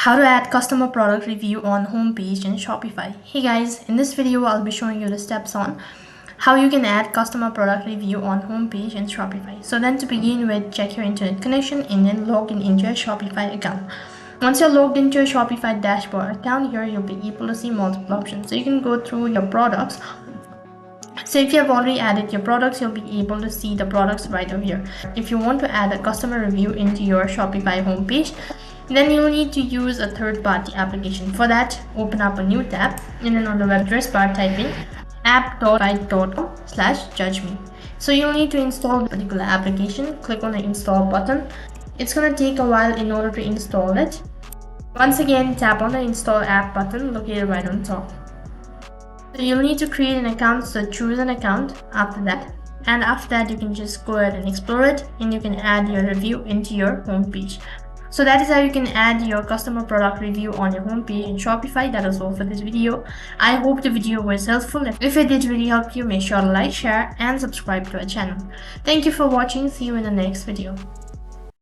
How to add customer product review on homepage in Shopify. Hey guys, in this video I'll be showing you the steps on how you can add customer product review on homepage in Shopify. So then to begin with, check your internet connection and then log into your Shopify account. Once you're logged into your Shopify dashboard account, here you'll be able to see multiple options. So you can go through your products. So if you have already added your products, you'll be able to see the products right over here. If you want to add a customer review into your Shopify homepage, then you'll need to use a third-party application. For that, open up a new tab and then on the web address bar type in app.shopify.com/judgeme. So you'll need to install the particular application. Click on the install button. It's gonna take a while in order to install it. Once again, tap on the install app button located right on top. So you'll need to create an account, so choose an account after that. And after that, you can just go ahead and explore it and you can add your review into your homepage. So that is how you can add your customer product review on your homepage in Shopify. That is all for this video. I hope the video was helpful. If it did really help you, make sure to like, share and subscribe to our channel. Thank you for watching. See you in the next video.